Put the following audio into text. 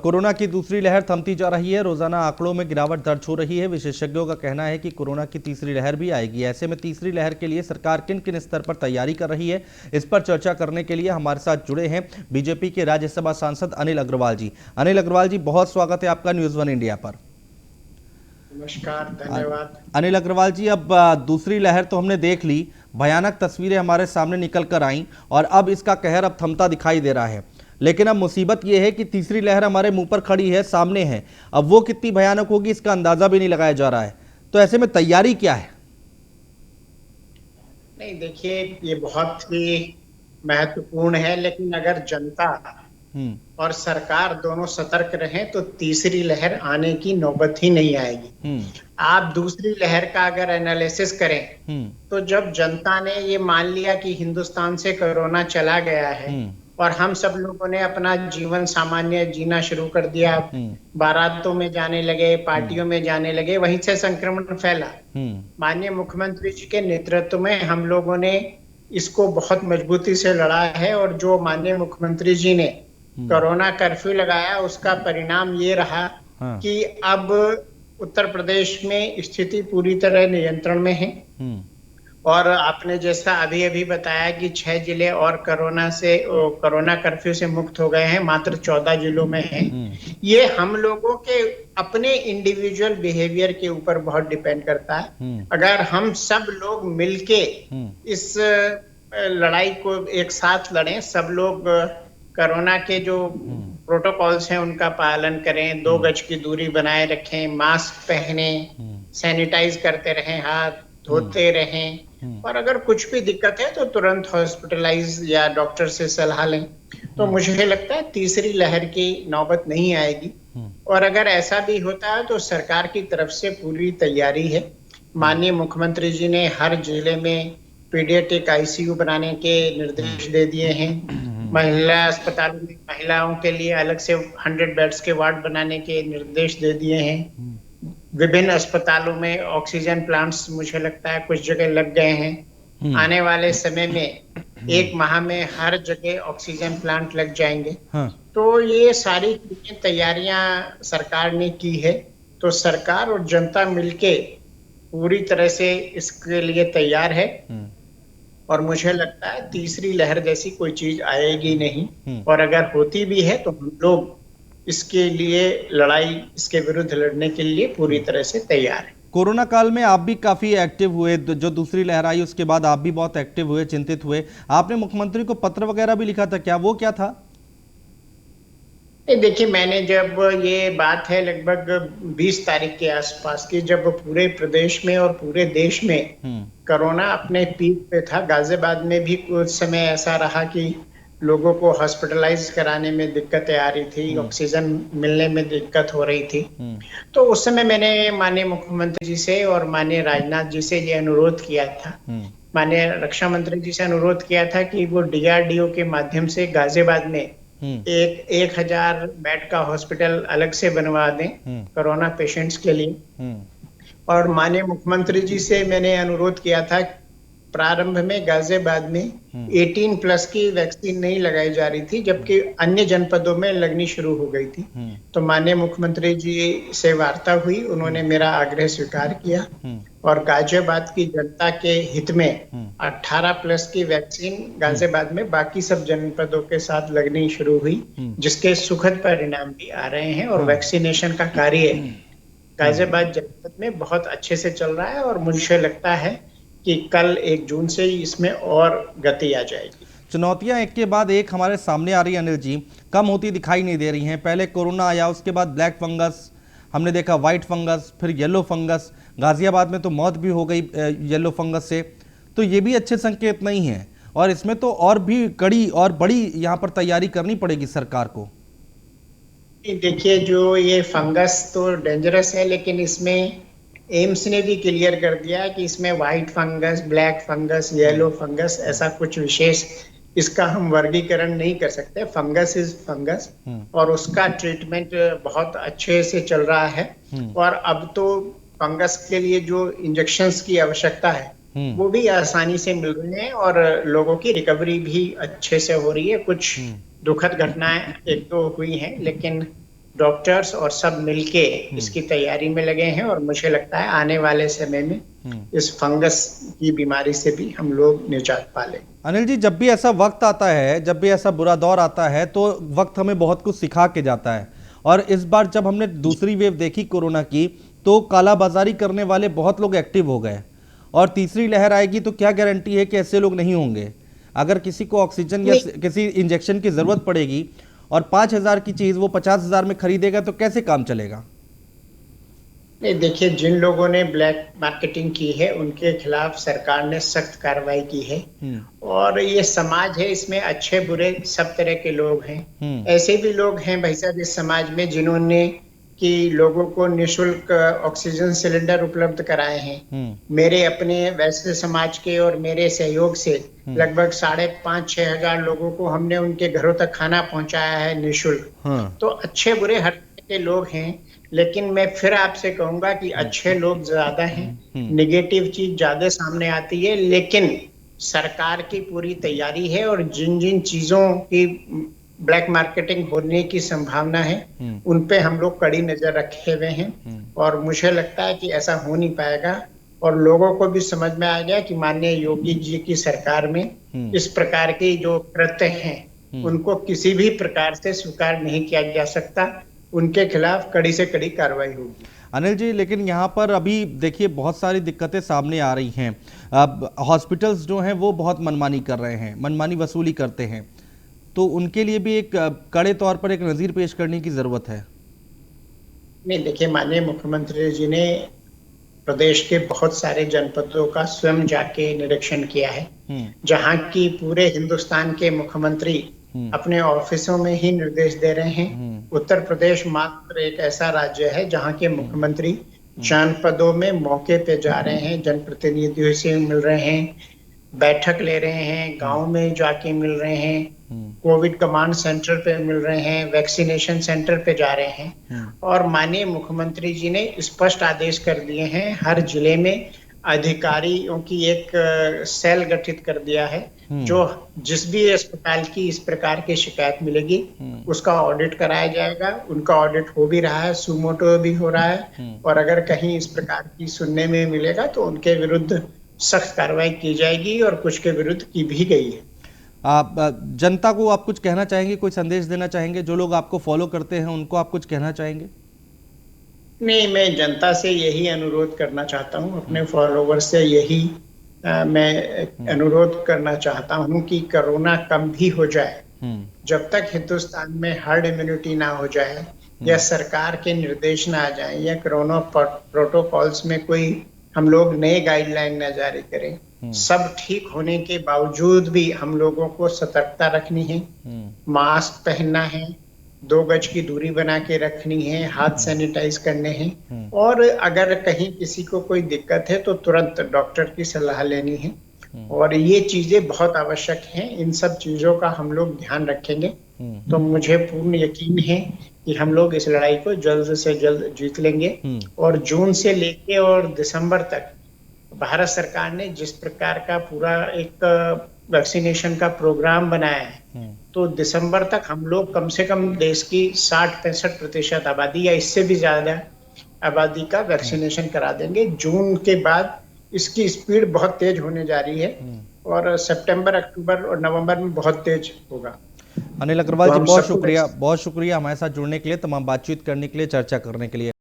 Corona की दूसरी लहर थमती जा रही है। रोजाना आंकड़ों में गिरावट दर्ज हो रही है। विशेषज्ञों का कहना है कि कोरोना की तीसरी लहर भी आएगी। ऐसे में तीसरी लहर के लिए सरकार किन किन स्तर पर तैयारी कर रही है, इस पर चर्चा करने के लिए हमारे साथ जुड़े हैं बीजेपी के राज्यसभा सांसद अनिल अग्रवाल जी। अनिल अग्रवाल जी, बहुत स्वागत है आपका न्यूज़ वन इंडिया पर। नमस्कार, धन्यवाद। अनिल अग्रवाल जी, अब दूसरी लहर तो हमने देख ली, भयानक तस्वीरें हमारे सामने निकल कर आई और अब इसका कहर अब थमता दिखाई दे रहा है। लेकिन अब मुसीबत यह है कि तीसरी लहर हमारे मुंह पर खड़ी है, सामने है। अब वो कितनी भयानक होगी इसका अंदाजा भी नहीं लगाया जा रहा है। तो ऐसे में तैयारी क्या है? नहीं, देखिए, ये बहुत ही महत्वपूर्ण है, लेकिन अगर जनता हम्म। और सरकार दोनों सतर्क रहें तो तीसरी लहर आने की नौबत ही नहीं आएगी। हम्म। आप दूसरी लहर का अगर एनालिसिस करें हम्म। तो जब जनता ने ये मान लिया कि हिंदुस्तान से कोरोना चला गया है हम्म। और हम सब लोगों ने अपना जीवन सामान्य जीना शुरू कर दिया, हम्म। बारातों में जाने लगे, पार्टियों में जाने लगे, वहीं से संक्रमण फैला। हम्म। माननीय मुख्यमंत्री जी के नेतृत्व में हम लोगों ने इसको बहुत मजबूती से लड़ा है और जो माननीय मुख्यमंत्री जी ने कोरोना कर्फ्यू लगाया, उसका परिणाम ये रहा हाँ। कि अब उत्तर प्रदेश में स्थिति पूरी तरह नियंत्रण में है। हम्म। और आपने जैसा अभी अभी बताया कि 6 जिले और कोरोना कर्फ्यू से मुक्त हो गए हैं, मात्र 14 जिलों में हैं। ये हम लोगों के अपने इंडिविजुअल बिहेवियर के ऊपर बहुत डिपेंड करता है। अगर हम सब लोग मिलके इस लड़ाई को एक साथ लड़ें, सब लोग कोरोना के जो प्रोटोकॉल्स हैं उनका पालन करें, 2 गज की दूरी बनाए रखें, मास्क पहने, सैनिटाइज करते रहें, हाथ धोते रहें, और अगर कुछ भी दिक्कत है तो तुरंत हॉस्पिटलाइज या डॉक्टर से सलाह लें। तो मुझे लगता है तीसरी लहर की नौबत नहीं आएगी। और अगर ऐसा भी होता है तो सरकार की तरफ से पूरी तैयारी है। माननीय मुख्यमंत्री जी ने हर जिले में पीडियाट्रिक आईसीयू बनाने के निर्देश दे दिए हैं। महिला अस्पतालों में महिलाओं के लिए अलग से 100 बेड्स के वार्ड बनाने के निर्देश दे दिए हैं। विभिन्न अस्पतालों में ऑक्सीजन प्लांट्स मुझे लगता है कुछ जगह लग गए हैं। आने वाले समय में 1 माह में हर जगह ऑक्सीजन प्लांट लग जाएंगे। हाँ। तो ये सारी तैयारियां सरकार ने की है। तो सरकार और जनता मिलके पूरी तरह से इसके लिए तैयार है और मुझे लगता है तीसरी लहर जैसी कोई चीज आएगी नहीं। और अगर होती भी है तो हम लोग इसके लिए इसके विरुद्ध लड़ने के लिए पूरी तरह से तैयार है। कोरोना काल में आप भी काफी एक्टिव हुए, जो दूसरी लहर आई उसके बाद आप भी बहुत एक्टिव हुए, चिंतित हुए। आपने मुख्यमंत्री को पत्र वगैरह भी लिखा था क्या? वो क्या था? देखिए, मैंने जब ये बात है लगभग 20 तारीख के आसपास की, जब पूरे प्रदेश में और पूरे देश में कोरोना अपने पीक पे था, गाजियाबाद में भी कुछ समय ऐसा रहा कि लोगों को हॉस्पिटलाइज कराने में दिक्कतें आ रही थी, ऑक्सीजन मिलने में दिक्कत हो रही थी। तो उस समय मैंने माननीय मुख्यमंत्री जी से और माननीय राजनाथ जी से ये अनुरोध किया था, माननीय रक्षा मंत्री जी से अनुरोध किया था कि वो DRDO के माध्यम से गाजियाबाद में 1000 बेड का हॉस्पिटल अलग से बनवा दें कोरोना पेशेंट्स के लिए। और माननीय मुख्यमंत्री जी से मैंने अनुरोध किया था, प्रारंभ में गाजियाबाद में 18+ की वैक्सीन नहीं लगाई जा रही थी, जबकि अन्य जनपदों में लगनी शुरू हो गई थी। तो माननीय मुख्यमंत्री जी से वार्ता हुई, उन्होंने मेरा आग्रह स्वीकार किया और गाजियाबाद की जनता के हित में 18+ की वैक्सीन गाजियाबाद में बाकी सब जनपदों के साथ लगनी शुरू हुई, जिसके सुखद परिणाम भी आ रहे हैं। और वैक्सीनेशन का कार्य गाजियाबाद जनपद में बहुत अच्छे से चल रहा है और मुझे लगता है कि कल 1 जून से ही इसमें और गति आ जाएगी। चुनौतियां एक के बाद एक हमारे सामने आ रही है अनिल जी, कम होती दिखाई नहीं दे रही हैं। पहले कोरोना आया, उसके बाद ब्लैक फंगस हमने देखा, व्हाइट फंगस, फिर येलो फंगस। गाजियाबाद में तो मौत भी हो गई येलो फंगस से। तो ये भी अच्छे संकेत नहीं है और इसमें तो और भी कड़ी और बड़ी यहाँ पर तैयारी करनी पड़ेगी सरकार को। देखिए, जो ये फंगस तो डेंजरस है, लेकिन इसमें एम्स ने भी क्लियर कर दिया है कि इसमें white fungus, black fungus, yellow fungus, ऐसा कुछ विशेष इसका हम वर्गीकरण नहीं कर सकते। फंगस इज फंगस और उसका ट्रीटमेंट बहुत अच्छे से चल रहा है। और अब तो फंगस के लिए जो इंजेक्शंस की आवश्यकता है वो भी आसानी से मिल रहे हैं और लोगों की रिकवरी भी अच्छे से हो रही है। कुछ दुखद घटनाएं 1-2 हुई हैं, लेकिन डॉक्टर्स और सब मिलके इसकी तैयारी में लगे हैं, और मुझे लगता है आने वाले समय में इस फंगस की बीमारी से भी हम लोग निजात पा लेंगे। अनिल जी, जब भी ऐसा वक्त आता है, जब भी ऐसा बुरा दौर आता है, तो वक्त हमें बहुत कुछ सिखा के जाता है। और इस बार जब हमने दूसरी वेव देखी कोरोना की, तो कालाबाजारी करने वाले बहुत लोग एक्टिव हो गए। और तीसरी लहर आएगी तो क्या गारंटी है कि ऐसे लोग नहीं होंगे। अगर किसी को ऑक्सीजन या किसी इंजेक्शन की जरूरत पड़ेगी और 5,000 की चीज वो 50,000 में खरीदेगा, तो कैसे काम चलेगा? नहीं, देखिए, जिन लोगों ने ब्लैक मार्केटिंग की है उनके खिलाफ सरकार ने सख्त कार्रवाई की है। और ये समाज है, इसमें अच्छे बुरे सब तरह के लोग हैं। ऐसे भी लोग हैं भाई साहब इस समाज में जिन्होंने कि लोगों को निःशुल्क ऑक्सीजन सिलेंडर उपलब्ध कराए हैं। मेरे अपने वैश्य समाज के और मेरे सहयोग से लगभग 5,500-6 हजार लोगों को हमने उनके घरों तक खाना पहुंचाया है निःशुल्क। तो अच्छे बुरे हर तरह के लोग हैं, लेकिन मैं फिर आपसे कहूंगा कि अच्छे लोग ज्यादा हैं, निगेटिव चीज ज्यादा सामने आती है। लेकिन सरकार की पूरी तैयारी है, और जिन जिन चीजों की ब्लैक मार्केटिंग होने की संभावना है उन पे हम लोग कड़ी नजर रखे हुए हैं। और मुझे लगता है कि ऐसा हो नहीं पाएगा, और लोगों को भी समझ में आ गया कि माननीय योगी जी की सरकार में इस प्रकार की जो कृत्य हैं उनको किसी भी प्रकार से स्वीकार नहीं किया जा सकता। उनके खिलाफ कड़ी से कड़ी कार्रवाई होगी। अनिल जी, लेकिन यहाँ पर अभी देखिए बहुत सारी दिक्कतें सामने आ रही हैं। अब हॉस्पिटल्स जो हैं वो बहुत मनमानी कर रहे हैं, मनमानी वसूली करते हैं, तो उनके लिए भी एक कड़े तौर पर एक नज़ीर पेश करने की ज़रूरत है। नहीं, देखिए, माननीय मुख्यमंत्री जी ने प्रदेश के बहुत सारे जनपदों का स्वयं जाके निरीक्षण किया है, जहां की पूरे हिंदुस्तान के मुख्यमंत्री अपने ऑफिसों में ही निर्देश दे रहे हैं। उत्तर प्रदेश मात्र एक ऐसा राज्य है जहां के मुख्यमंत्री जनपदों में मौके पे जा रहे हैं, जनप्रतिनिधियों से मिल रहे हैं, बैठक ले रहे हैं, गांव में जाके मिल रहे हैं, कोविड कमांड सेंटर पे मिल रहे हैं, वैक्सीनेशन सेंटर पे जा रहे हैं। और माननीय मुख्यमंत्री जी ने स्पष्ट आदेश कर दिए हैं, हर जिले में अधिकारियों की एक सेल गठित कर दिया है, जो जिस भी अस्पताल की इस प्रकार की शिकायत मिलेगी उसका ऑडिट कराया जाएगा। उनका ऑडिट हो भी रहा है, सुमोटो भी हो रहा है, और अगर कहीं इस प्रकार की सुनने में मिलेगा तो उनके विरुद्ध सख्त कार्रवाई की जाएगी, और कुछ के विरुद्ध की भी गई है। आप जनता को आप कुछ कहना चाहेंगे, कोई संदेश देना चाहेंगे? जो लोग आपको फॉलो करते हैं उनको आप कुछ कहना चाहेंगे? नहीं, मैं जनता से यही अनुरोध करना चाहता हूँ, अपने फॉलोवर से यही मैं अनुरोध करना चाहता हूँ कि कोरोना कम भी हो जाए, जब तक हिंदुस्तान में हर्ड इम्यूनिटी ना हो जाए, या सरकार के निर्देश ना आ जाए, या कोरोना प्रोटोकॉल्स में कोई हम लोग नए गाइडलाइन न जारी करें, सब ठीक होने के बावजूद भी हम लोगों को सतर्कता रखनी है, मास्क पहनना है, 2 गज की दूरी बना के रखनी है, हाथ सैनिटाइज करने हैं, और अगर कहीं किसी को कोई दिक्कत है तो तुरंत डॉक्टर की सलाह लेनी है। और ये चीजें बहुत आवश्यक हैं, इन सब चीजों का हम लोग ध्यान रखेंगे तो मुझे पूर्ण यकीन है कि हम लोग इस लड़ाई को जल्द से जल्द जीत लेंगे। और जून से लेके और दिसंबर तक भारत सरकार ने जिस प्रकार का पूरा एक वैक्सीनेशन का प्रोग्राम बनाया है, तो दिसंबर तक हम लोग कम से कम देश की 60-65% आबादी या इससे भी ज्यादा आबादी का वैक्सीनेशन करा देंगे। जून के बाद इसकी स्पीड बहुत तेज होने जा रही है, और सितंबर, अक्टूबर और नवंबर में बहुत तेज होगा। अनिल अग्रवाल जी, बहुत शुक्रिया हमारे साथ जुड़ने के लिए, तमाम बातचीत करने के लिए, चर्चा करने के लिए।